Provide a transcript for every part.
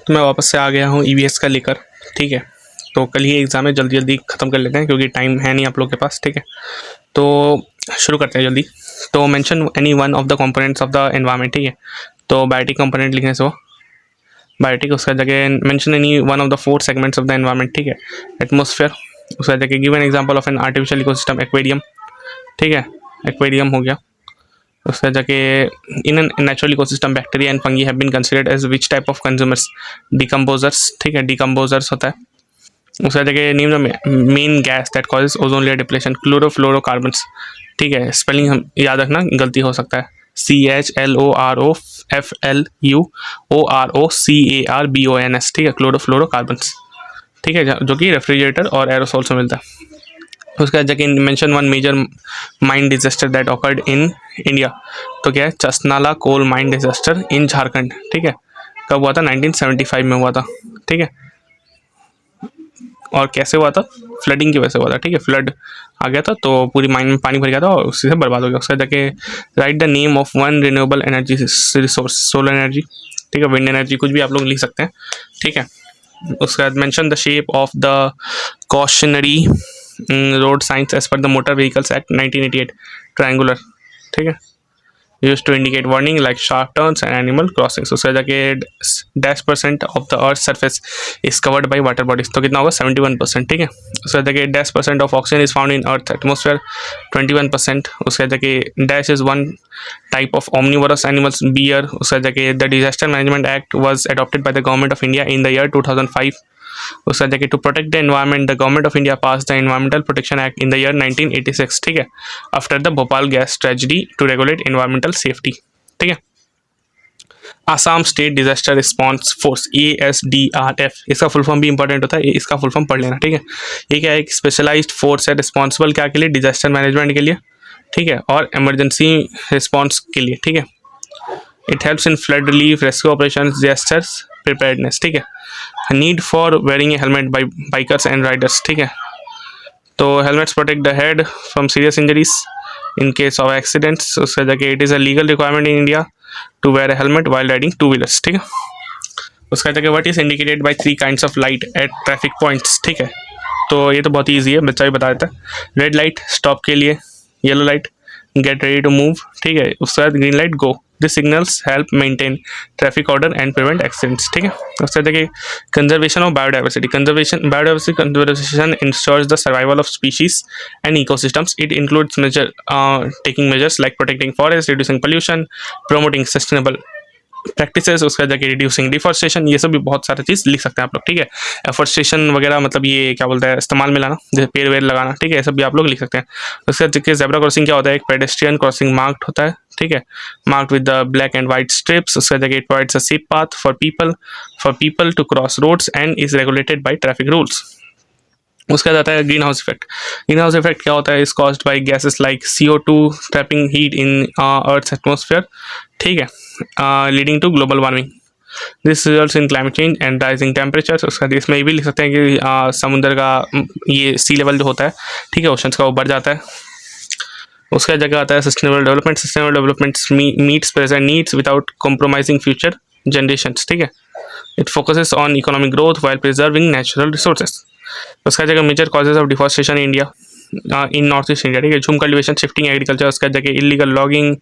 तो मैं वापस से आ गया हूँ ईवीएस का लेकर। ठीक है, तो कल ही एग्ज़ाम है, जल्दी जल्दी ख़त्म कर लेते हैं क्योंकि टाइम है नहीं आप लोग के पास। ठीक है, तो शुरू करते हैं जल्दी। तो mention any one of the components of the environment. ठीक है, तो बायोटिक कंपोनेंट लिखने से हो बायोटिक, उसका जगह mention any one of the 4 segments of the environment. ठीक है, एटमॉस्फेयर, उसका जगह give an example of an artificial ecosystem, aquarium. ठीक है, एक्वेरियम हो गया। उसका जाके in an natural ecosystem bacteria and fungi have been considered as which type of consumers, decomposers. ठीक है, डिकम्पोजर्स होता है। उसका जगह name the main gas that causes ozone layer depletion, chlorofluorocarbons. ठीक है, स्पेलिंग हम याद रखना, गलती हो सकता है। CHLOROFLUOROCARBONS। ठीक है, क्लोरोफ्लोरोकार्बन्स। ठीक है, जो कि रेफ्रिजरेटर और एरोसोल से मिलता है। उसका जगह mention one major mine disaster that occurred in India. तो क्या है, Chasnala coal mine disaster in Jharkhand. ठीक है, कब हुआ था? 1975 में हुआ था। ठीक है, और कैसे हुआ था? फ्लडिंग की वजह से हुआ था। ठीक है, फ्लड आ गया था तो पूरी माइन में पानी भर गया था और उसी से बर्बाद हो गया। उसका जाके right the name of one renewable energy resource, solar energy. ठीक है, विंड एनर्जी, कुछ भी आप लोग लिख सकते हैं। ठीक है, उसके बाद mention the shape of the cautionary road signs as per the motor vehicles act 1988, triangular. ठीक है, used to indicate warning like sharp turns and animal crossings। उसका जाके -% of the earth surface is covered by water bodies. तो कितना होगा? 71%। ठीक है, उसका जाके -% of oxygen is found in earth atmosphere, 21%। उसका जाके dash is one type of omnivorous animals, bear. उसका जाके the disaster management act was adopted by the government of India in the year 2005। उसका जाके to protect the environment the government of India pass the environmental protection act in the year 1986। ठीक है, after the Bhopal gas tragedy to regulate environmental safety. ठीक है, Assam state disaster response force, ASDRF, इसका full form भी important होता है, इसका full form पढ़ लेना। ठीक है, ये क्या है? एक स्पेशलाइज्ड फोर्स है, रिस्पॉन्सिबल क्या के लिए? डिजास्टर मैनेजमेंट के लिए। ठीक है, और इमरजेंसी रिस्पॉन्स के लिए। ठीक है, it helps in flood relief, rescue operation, disasters preparedness. ठीक है, need for wearing a helmet by bikers and riders. ठीक है, तो helmets protect the head from serious injuries in case of accidents. उसका जाके it is a legal requirement in India to wear a helmet while riding 2 wheelers. ठीक है, उसका जाके what is indicated by 3 kinds of light at traffic points. ठीक है, तो ये तो बहुत ईजी है, बच्चा भी बता देता है। रेड लाइट स्टॉप के लिए, yellow light get ready to move. ठीक है, उसके बाद green light go. This signals help maintain traffic order and prevent accidents. ठीक है, उसके बाद देखिए conservation of biodiversity, conservation ensures the survival of species and ecosystems. It includes major taking measures like protecting forest, reducing pollution, promoting sustainable practices. उसका जाके reducing deforestation, ये सब भी बहुत सारी चीज़ लिख सकते हैं आप लोग। ठीक है, एफॉरेस्टेशन वगैरह मतलब ये क्या बोलता है, इस्तेमाल में लाना, जैसे पेड़ वेड़ लगाना। ठीक है, ये सब भी आप लोग लिख सकते हैं। उसका जाके जेब्रा क्रॉसिंग क्या होता है? एक पेडेस्ट्रियन क्रॉसिंग मार्क्ड होता है। ठीक है, marked with the black and white stripes. उसका जाके it provides a safe path for people to cross roads and is regulated by traffic rules. उसका जाता है greenhouse effect. Greenhouse effect क्या होता है? Is caused by gases like CO2 trapping heat in earth atmosphere. ठीक है, leading to global warming. This results in climate change and rising temperatures. उसका इसमें ये भी लिख सकते हैं कि समुद्र का ये सी लेवल जो होता है, ठीक है, ओशंस का, वो बढ़ जाता है। उसका जगह आता है sustainable development. Sustainable development meets present needs without compromising future generations. ठीक है, it focuses on economic growth while preserving natural resources. उसका जगह major causes of deforestation India in north east India. ठीक है, झूम कल्टिवेशन, शिफ्टिंग एग्रीकल्चर। उसका जगह illegal logging,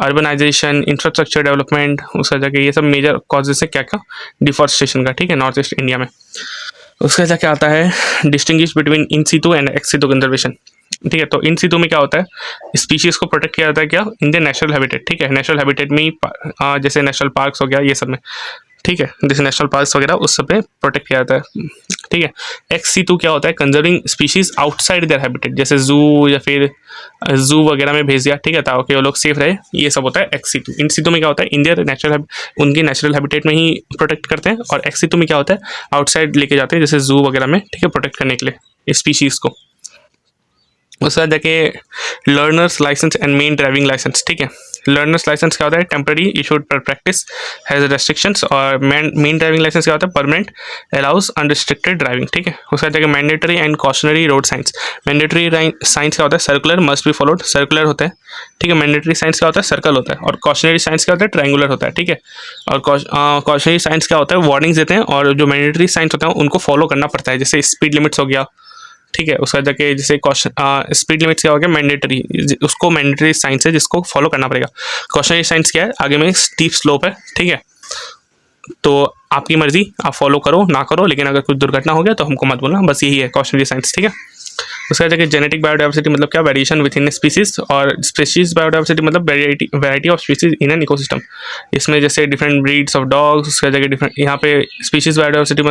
urbanisation, infrastructure development. उसका जगह ये सब मेजर कॉजेज है क्या क्या? डिफॉरेस्टेशन का। ठीक है, नॉर्थ ईस्ट इंडिया में। उसका जगह आता है distinguish between in situ and ex situ conservation. ठीक है, तो इन सीटू में क्या होता है? स्पीशीज को प्रोटेक्ट किया जाता है क्या? In the natural habitat. ठीक है, नेचुरल हैबिटेट में जैसे नेशनल पार्क्स हो गया, ये सब में। ठीक है, जैसे नेशनल पार्क्स वगैरह उस सब पे प्रोटेक्ट किया जाता है। ठीक है, XC2 क्या होता है? Conserving species outside their habitat, जैसे जू या फिर जू वगैरह में भेज दिया। ठीक है, ताकि वो लोग सेफ रहे, ये सब होता है XC2। इन सीटू में क्या होता है? इंडिया नेचुरल उनकी नेचुरल हैबिटेट में ही प्रोटेक्ट करते हैं, और XC2 में क्या होता है? आउटसाइड लेके जाते हैं, जैसे जू वगैरह में। ठीक है, प्रोटेक्ट करने के लिए स्पीशीज को। उसके बाद जाके learners licence and main driving licence. ठीक है, लर्नर्स लाइसेंस क्या होता है, temporary issued per practice, has restrictions. और मेन ड्राइविंग लाइसेंस क्या होता है, परमानेंट, अलाउज अनरिस्ट्रिक्टेड ड्राइविंग, ठीक है। उसका जगह mandatory and cautionary road science. Mandatory science क्या होता है, circular, must be followed, circular होता है, ठीक है। मैंडेटरी साइंस क्या होता है, सर्कल होता है। और कॉशनरी साइंस क्या होता है, ट्रायंगुलर होता है, ठीक है। और कॉशनरी साइंस क्या होता है, वार्निंग्स देते हैं, और जो मैंडेटरी साइंस होता है उनको फॉलो करना पड़ता है, जैसे स्पीड लिमिट्स हो गया, ठीक है। उसका जाके जैसे स्पीड लिमिट्स क्या हो गया, मैंडेटरी, उसको मैंडेटरी साइंस है जिसको फॉलो करना पड़ेगा। कॉशनरी साइंस क्या है, आगे में स्टीप स्लोप है, ठीक है। तो आपकी मर्जी, आप फॉलो करो ना करो, लेकिन अगर कुछ दुर्घटना हो गया तो हमको मत बोलना, बस यही है कॉशनरी साइंस, ठीक है। उसका जगह जेनेटिक बायोडाइवर्सिटी मतलब क्या, वेरिएशन विद इन स्पीसीज। और स्पीसीज बायोडाइवर्सिटी मतलब variety of species in an ecosystem. इसमें जैसे डिफरेंट ब्रीड्स ऑफ डॉग्स, उसका जगह डिफरेंट, यहाँ पे स्पीसीज बायोडाइवर्सिटी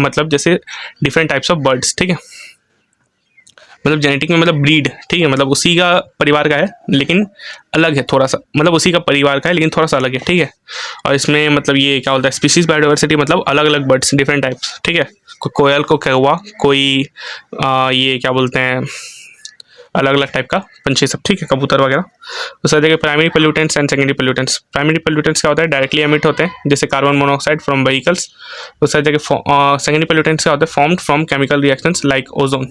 मतलब जैसे डिफरेंट टाइप्स ऑफ बर्ड्स, ठीक है। मतलब जेनेटिक में मतलब ब्रीड, ठीक है, मतलब उसी का परिवार का है लेकिन अलग है थोड़ा सा, मतलब उसी का परिवार का है लेकिन थोड़ा सा अलग है, ठीक है। और इसमें मतलब ये क्या बोलता है, स्पीसीज बायोडाइवर्सिटी मतलब अलग अलग बर्ड्स, डिफरेंट टाइप्स, ठीक है। कोयल को कौवा, कोई ये क्या बोलते हैं, अलग अलग टाइप का पंछी सब, ठीक है, कबूतर वगैरह। उसका देखिए primary pollutants and secondary pollutants. Primary pollutants क्या होता है, डायरेक्टली एमिट होते हैं, जैसे कार्बन मोनोऑक्साइड फ्रॉम व्हीकल्स। उसका देखिए सेकेंडरी पोल्यूटेंट्स क्या होते हैं, formed from chemical reactions like ozone,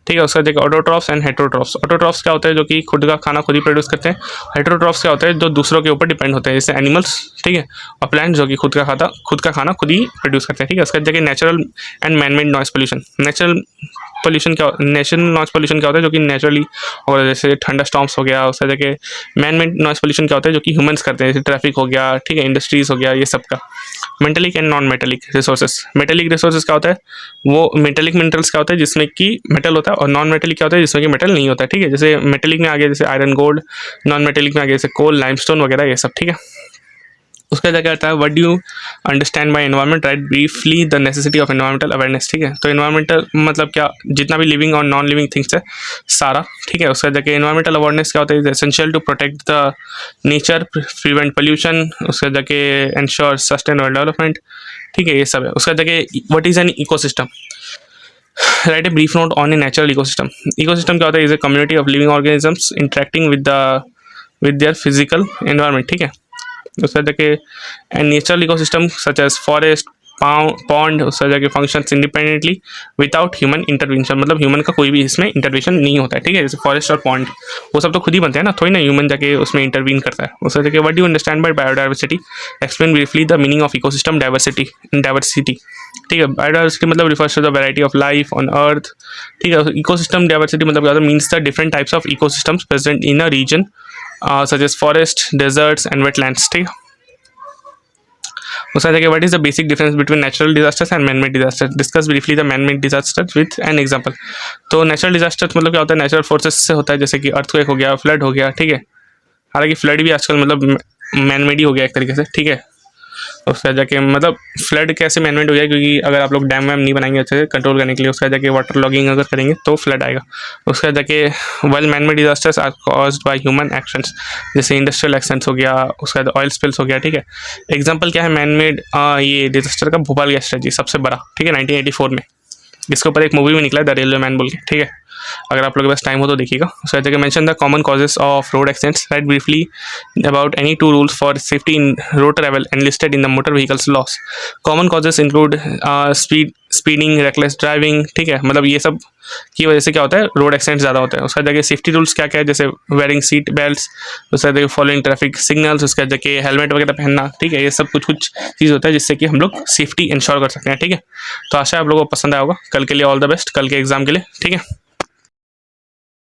ठीक है। उसका देखिए ऑटोट्रॉफ्स एंड हेटेरोट्रॉफ्स। ऑटोट्रॉफ्स क्या होता है, जो कि खुद का खाना खुद ही प्रोड्यूस करते हैं। हेटेरोट्रॉफ्स क्या होता है, जो दूसरों के ऊपर डिपेंड होते हैं, जैसे एनिमल्स, ठीक है। और प्लांट जो कि खुद का खाना खुद ही प्रोड्यूस करते हैं, ठीक है। उसका देखिए natural and man made noise pollution. Natural noise pollution क्या होता है, जो कि नेचुरली, और जैसे थंडर स्टॉर्म्स हो गया। उसका देखिए मैन मेड नॉइस पोल्यूशन क्या होता है, जो कि ह्यूमंस करते हैं, जैसे ट्रैफिक हो गया, ठीक है, इंडस्ट्रीज हो गया, ये सब का। Metallic and non metallic resources. Metallic resources क्या होता है, वो मेटेलिक मिनरल्स क्या होता है जिसमें कि मेटल होता है, और नॉन मेटेलिक क्या होता है जिसमें कि मेटल नहीं होता है, ठीक है। जैसे मेटेलिक में आ गया जैसे आयरन गोल्ड, नॉन मेटेलिक में आ गया जैसे कोल लाइमस्टोन वगैरह, ये सब, ठीक है। उसका क्या कहता है, what do you understand bye environment, right briefly the necessity of environmental awareness, ठीक है। तो एनवायरमेंटल मतलब क्या, जितना भी लिविंग और नॉन लिविंग थिंग्स है सारा, ठीक है। उसका जाके एनवायरमेंटल अवेयरनेस क्या होता है, is essential to protect the nature, prevent pollution, उसका जाके इंश्योर सस्टेनेबल डेवलपमेंट, ठीक है, ये सब है। उसका जाके what is an ecosystem, write a brief note on a natural ecosystem. Ecosystem क्या होता है, is a community of living organisms interacting with their physical environment, ठीक है। उसका जाके and natural ecosystem such as forest, pond, उसका जाके functions independently without human intervention, मतलब ह्यूमन का कोई भी इसमें इंटरवेंशन नहीं होता है, ठीक है। जैसे फॉरेस्ट और पॉन्ड वो सब तो खुद ही बनते हैं ना, थोड़ी ना ह्यूमन जाके उसमें इंटरवीन करता है। उसका जाके what do you understand by biodiversity, explain briefly the meaning of ecosystem diversity, ठीक है। बायोडाइवर्सिटी मतलब refers to the variety of life on earth, ठीक है। इकोसिस्टम डाइवर्सिटी मतलब क्या होता है, means the different types of ecosystems present in a region such as forest, deserts and wetlands, ठीक है। उसका देखिए what is the basic difference between natural disasters and man made disasters, discuss briefly the man made disasters with an example. तो natural disasters मतलब क्या होता है, natural forces से होता है, जैसे कि अर्थक्वेक हो गया, फ्लड हो गया, ठीक है। हालांकि फ्लड भी आजकल मतलब मैन मेड ही हो गया एक तरीके से, ठीक है। उसका जाके मतलब फ्लड कैसे मैनेजमेंट हो जाए, क्योंकि अगर आप लोग डैम वैम नहीं बनाएंगे अच्छे से कंट्रोल करने के लिए, उसका जाके वाटर लॉगिंग अगर करेंगे तो फ्लड आएगा। उसका जाके well man made disasters are caused by human actions, जैसे इंडस्ट्रियल एक्शंस हो गया, उसका ऑयल स्पिल्स हो गया, ठीक है। एग्जाम्पल क्या है मैन मेड, ये डिजास्टर का भोपाल गैस ट्रेजेडी सबसे बड़ा, ठीक है, 1984 में। इसके ऊपर एक मूवी भी निकला है, द रेलवे मैन बोल के, ठीक है। अगर आप लोग के पास टाइम हो तो देखिएगा। सो जगह mention the common causes of road accidents, right briefly about any two rules for safety in road travel and listed in the motor vehicles loss. Common causes include speeding, reckless driving, ठीक है। मतलब ये सब की वजह से क्या होता है, रोड एक्सीडेंट ज़्यादा होता है। उसका जगह सेफ्टी रूल्स क्या क्या है, जैसे वेयरिंग सीट बेल्ट्स, उसका जगह फॉलोइंग ट्रैफिक सिग्नल्स, उसका जगह हेलमेट वगैरह पहनना, ठीक है। ये सब कुछ चीज़ होता है जिससे कि हम लोग सेफ्टी इंश्योर कर सकते हैं, ठीक है। तो आशा है आप लोगों को पसंद आया होगा। कल के लिए ऑल द बेस्ट, कल के एग्जाम के लिए, ठीक है।